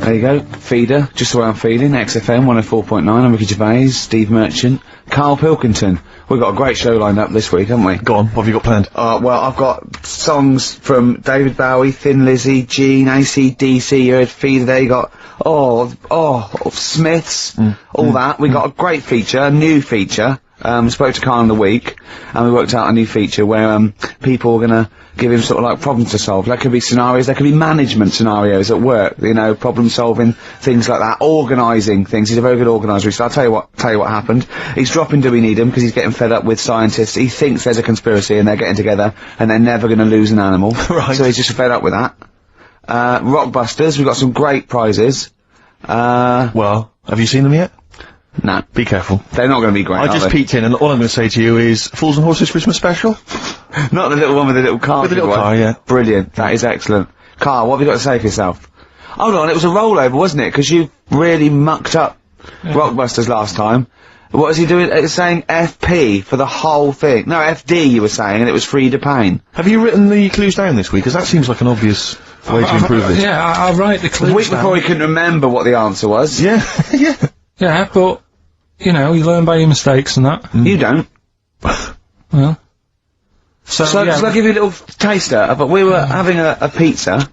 There you go. Feeder, just the way I'm feeling. XFM 104.9. I'm Ricky Gervais, Steve Merchant, Karl Pilkington. We've got a great show lined up this week, haven't we? Go on, what have you got planned? Well, I've got songs from David Bowie, Thin Lizzy, Gene, AC/DC, you heard Feeder there, you got, Smiths, all that. We got a great feature, a new feature. Spoke to Karl in the week, and we worked out a new feature where, people are gonna give him sort of like problems to solve. There could be scenarios, there could be management scenarios at work, you know, problem solving, things like that, organising things. He's a very good organiser, so I'll tell you what happened. He's dropping Do We Need Him, because he's getting fed up with scientists. He thinks there's a conspiracy and they're getting together and they're never gonna lose an animal. Right. So he's just fed up with that. Rockbusters, we've got some great prizes. Well, have you seen them yet? No. Be careful. They're not gonna be great, I just peeked in, and all I'm gonna say to you is, Fools and Horses Christmas Special? Not the little one with the little car. With the little car, yeah. Brilliant. That is excellent. Karl, what have you got to say for yourself? Hold on, it was a rollover, wasn't it? Because you really mucked up Rockbusters last time. What was he doing? It was saying FP for the whole thing. No, FD you were saying, and it was Frida Payne. Have you written the clues down this week? Because that seems like an obvious way to improve this. Yeah, I'll write the clues A week before he couldn't remember what the answer was. Yeah, yeah. Yeah, but, you know, you learn by your mistakes and that. You don't. Well. So I'll give you a little taster. But we were having a pizza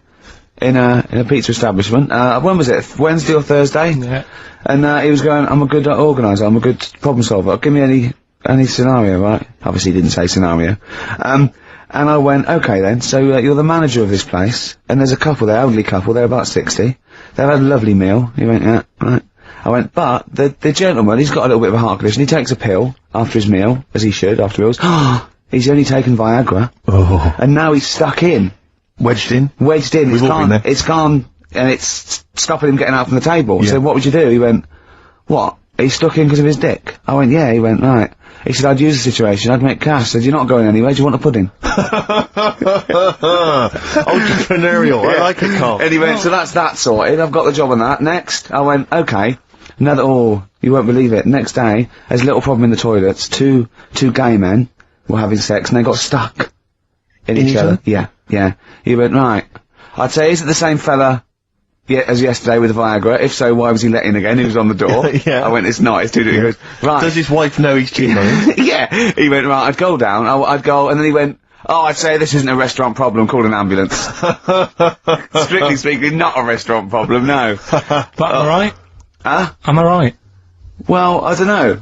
in a pizza establishment. When was it? Wednesday or Thursday? Yeah. And he was going, I'm a good organiser, I'm a good problem solver. Give me any scenario, right? Obviously he didn't say scenario. And I went, okay then, so you're the manager of this place, and there's a couple there, elderly couple, they're about 60. They've had a lovely meal. He went, yeah, right. I went, but the gentleman, he's got a little bit of a heart condition, he takes a pill after his meal, as he should, after meals. He's only taken Viagra. Oh. And now he's stuck in. Wedged in? Wedged in. We've all been there. It's gone, and it's stopping him getting out from the table. Yeah. So what would you do? He went, what? He's stuck in because of his dick? I went, yeah. He went, right. He said, I'd use the situation, I'd make cash. I said, you're not going anywhere, do you want a pudding? Entrepreneurial, I like it, Karl. And he went, so that's that sorted, I've got the job on that. Next, I went, okay. You won't believe it. Next day, there's a little problem in the toilets. Two gay men were having sex and they got stuck in each other. Yeah, yeah. He went, right. I'd say, is it the same fella as yesterday with the Viagra? If so, why was he let in again? He was on the door. Yeah. I went, it's not, it's too different. He goes, right. Does his wife know he's cheating on him? Yeah. He went, right, I'd go down, I'd go, and then he went, oh, I'd say this isn't a restaurant problem, call an ambulance. Strictly speaking, not a restaurant problem, no. But am I right? Huh? Am I right? Well, I don't know.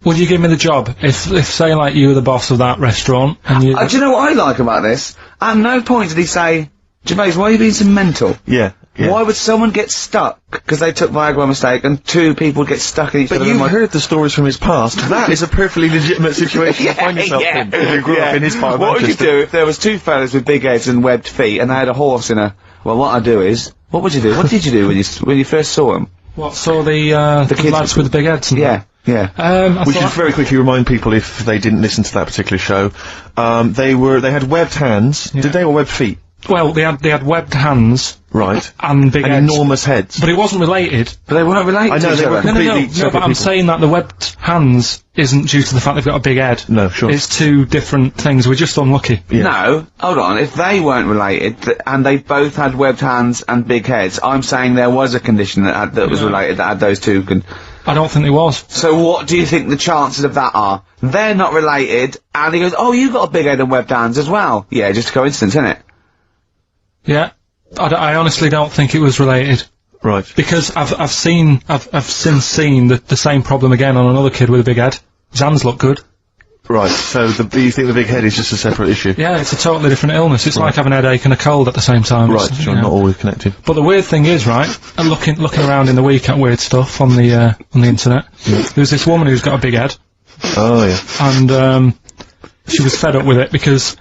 Would you give me the job if say, like, you were the boss of that restaurant, and you... Do you know what I like about this? At no point did he say, Gervais, why are you being so mental? Yeah. Yeah. Why would someone get stuck because they took Viagra by mistake, and two people get stuck in each other? But you've heard the stories from his past. That is a perfectly legitimate situation to find yourself in. If you grew up in his part of What would you Manchester. do if there was two fellas with big heads and webbed feet, and they had a horse in a... Well, what I'd do is... What would you do? What did you do when you first saw them? What, saw the kids lads with the big heads and that? Yeah. We should very quickly remind people, if they didn't listen to that particular show, they had webbed hands. Yeah. Did they, or webbed feet? Well, they had webbed hands. Right. And big heads. Enormous heads. But it wasn't related. But they weren't related I know, to each they were other. completely No, separate but I'm people. saying that the webbed hands isn't due to the fact they've got a big head. No, sure. It's two different things. We're just unlucky. Yeah. No, hold on. If they weren't related, and they both had webbed hands and big heads, I'm saying there was a condition that was related that had those two I don't think there was. So what do you think the chances of that are? They're not related, and he goes, oh, you got a big head and webbed hands as well. Yeah, just a coincidence, isn't it? Yeah. I honestly don't think it was related. Right. Because I've since seen the same problem again on another kid with a big head. His hands look good. Right, so you think the big head is just a separate issue? Yeah, it's a totally different illness. It's like having a headache and a cold at the same time. Right, It's, so not always connected. But the weird thing is, right, and looking around in the week at weird stuff on the internet, there's this woman who's got a big head. Oh, yeah. And, she was fed up with it because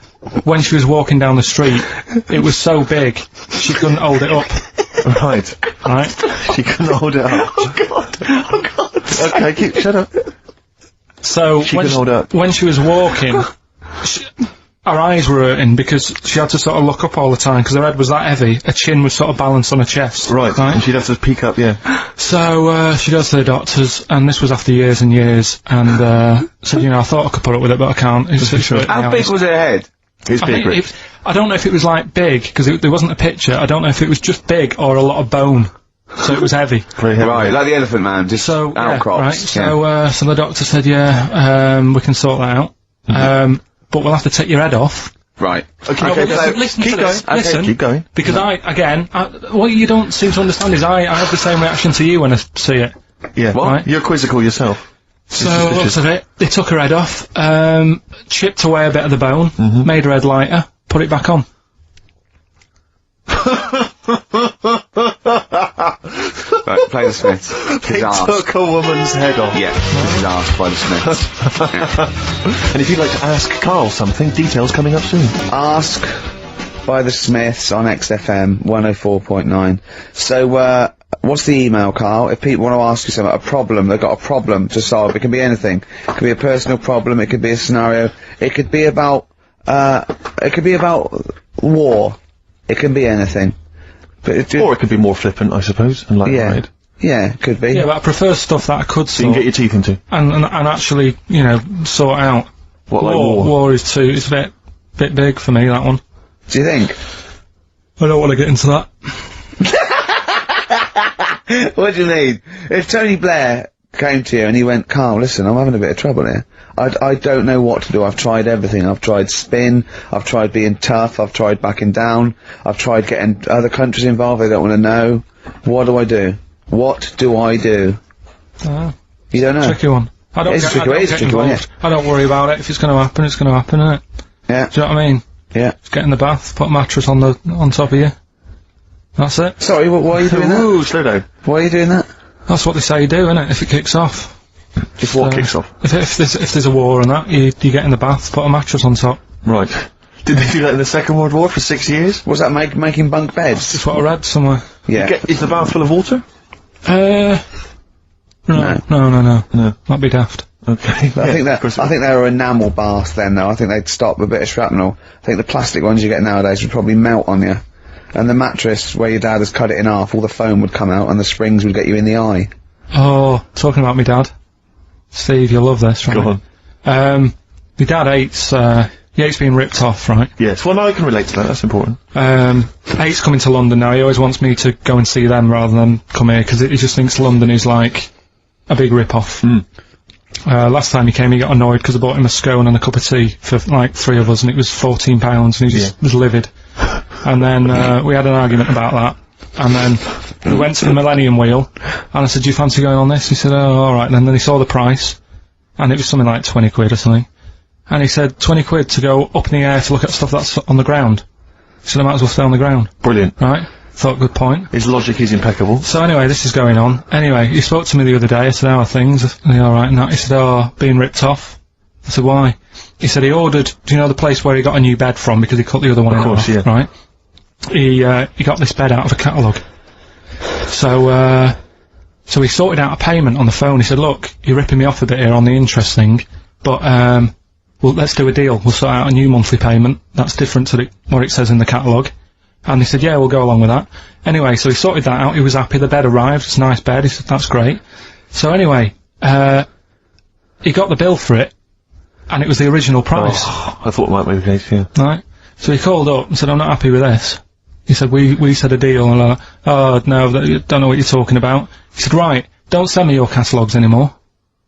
when she was walking down the street, it was so big, she couldn't hold it up. Right. Right? She couldn't hold it up. Oh God! Oh God! Okay, shut up. So when she was walking, her eyes were hurting because she had to sort of look up all the time because her head was that heavy. Her chin was sort of balanced on her chest. Right. And she'd have to peek up, yeah. So she goes to the doctors, and this was after years and years, and said, you know, I thought I could put up with it, but I can't. How big was her head? It's big, Rich. I don't know if it was like big because there wasn't a picture. I don't know if it was just big or a lot of bone. so it was heavy. Very heavy. Right, like the Elephant Man, just outcrops. Right. So the doctor said, we can sort that out. But we'll have to take your head off. Right. Okay, listen keep to going. this. Okay, Listen, keep going. Because what you don't seem to understand is I have the same reaction to you when I see it. Yeah. What? Right? You're quizzical yourself. So, looked at it, they took her head off, chipped away a bit of the bone, made her head lighter, put it back on. Right, play the Smiths. They took a woman's head off. Yeah, this is asked by the Smiths. And if you'd like to ask Carl something, details coming up soon. Ask by the Smiths on XFM 104.9. So, what's the email, Carl? If people want to ask you something, a problem, they've got a problem to solve. It can be anything. It could be a personal problem. It could be a scenario. It could be about war. It can be anything. But Or it could be more flippant, I suppose, and light-hearted. Yeah, it could be. Yeah, but I prefer stuff that I could So you can get your teeth into. and actually, sort out. What, like war? War is too, it's a bit big for me, that one. Do you think? I don't want to get into that. What do you mean? If Tony Blair came to you and he went, Carl, listen, I'm having a bit of trouble here. I don't know what to do. I've tried everything. I've tried spin. I've tried being tough. I've tried backing down. I've tried getting other countries involved. They don't want to know. What do I do? What do I do? You don't know? Tricky one. I don't get involved. I don't worry about it. If it's going to happen, it's going to happen, innit? Yeah. Do you know what I mean? Yeah. Just get in the bath, put a mattress on top of you. That's it. Sorry, why are you doing that? Ooh, slow down. Why are you doing that? That's what they say you do, innit? If it kicks off. If what kicks off? If there's a war and that, you get in the bath, put a mattress on top. Right. Did they do that in the Second World War for 6 years? Was that making bunk beds? That's what I read somewhere. Yeah. Is the bath full of water? No. That'd be daft. Okay. I think they were enamel baths then, though. I think they'd stop a bit of shrapnel. I think the plastic ones you get nowadays would probably melt on you. And the mattress, where your dad has cut it in half, all the foam would come out and the springs would get you in the eye. Oh, talking about me dad. Steve, you'll love this, right? Go on. My dad hates being ripped off, right? Yes, well, I can relate to that, that's important. Hates coming to London now. He always wants me to go and see them rather than come here, because he just thinks London is like a big rip-off. Last time he came, he got annoyed because I bought him a scone and a cup of tea for like 3 of us, and it was £14, and he just was livid. And then we had an argument about that, and then we went to the Millennium Wheel, and I said, do you fancy going on this? He said, oh, alright. And then he saw the price, and it was something like 20 quid or something. And he said, 20 quid to go up in the air to look at stuff that's on the ground. He said, I might as well stay on the ground. Brilliant. Right? Thought, good point. His logic is impeccable. So anyway, this is going on. Anyway, he spoke to me the other day. I said, how are things? Are they alright and that? He said, oh, being ripped off. I said, why? He said he ordered, do you know the place where he got a new bed from because he cut the other one in half, yeah. right? He got this bed out of a catalogue. So he sorted out a payment on the phone. He said, look, you're ripping me off a bit here on the interest thing, but, well, let's do a deal. We'll sort out a new monthly payment. That's different to what it says in the catalogue. And he said, yeah, we'll go along with that. Anyway, so he sorted that out. He was happy. The bed arrived. It's a nice bed. He said, that's great. So anyway, he got the bill for it, and it was the original price. Oh, I thought it might be the case, yeah. Right? So he called up and said, I'm not happy with this. He said, we said a deal, and like, oh, no, don't know what you're talking about. He said, right, don't send me your catalogues anymore.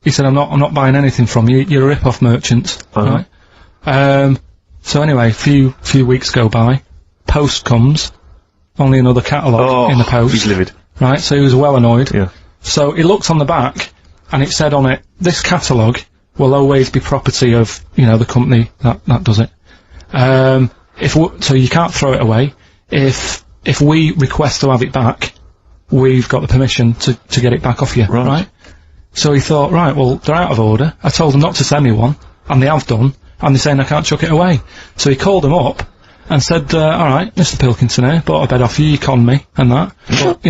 He said, I'm not buying anything from you. You're a rip-off merchant. Right? So anyway, few weeks go by. Post comes. Only another catalogue in the post. He's livid. Right? So he was well annoyed. Yeah. So he looked on the back, and it said on it, this catalogue will always be property of, the company that does it. So you can't throw it away. If we request to have it back, we've got the permission to get it back off you. Right? So he thought, right, well, they're out of order. I told them not to send me one, and they have done, and they're saying I can't chuck it away. So he called them up and said, alright, Mr. Pilkington here, bought a bed off you conned me, and that. But,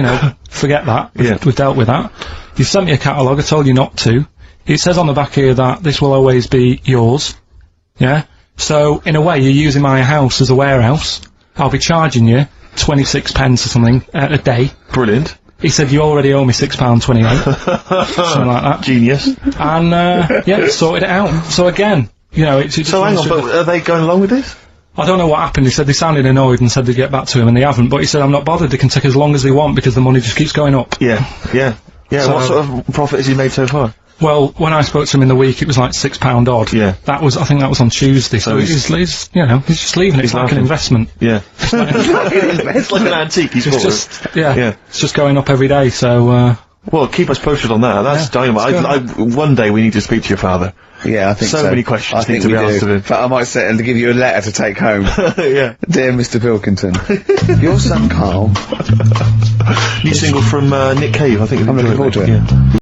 forget that. We've dealt with that. You've sent me a catalogue, I told you not to. It says on the back here that this will always be yours. Yeah? So, in a way, you're using my house as a warehouse. I'll be charging you 26 pence or something a day. Brilliant. He said, you already owe me £6.28. Something like that. Genius. And, sorted it out. So again, it's So hang on, but are they going along with this? I don't know what happened. He said they sounded annoyed and said they'd get back to him, and they haven't. But he said, I'm not bothered. They can take as long as they want because the money just keeps going up. Yeah. So- What sort of profit has he made so far? Well, when I spoke to him in the week, it was like £6 odd. Yeah. I think that was on Tuesday. So he's you know, he's just leaving it. It's like laughing. an investment. Yeah. It's like an antique. He's It's bought it. just, yeah, Yeah. it's just going up every day. So, Well, keep us posted on that. That's Yeah, dynamite. One day we need to speak to your father. Yeah, I think so. So many questions I think need to we be asked do. of him. In fact, I might sit and give you a letter to take home. Yeah. Dear Mr. Pilkington, your son Carl. New single from Nick Cave. I think you'll I'm enjoy looking forward it. to it. Yeah.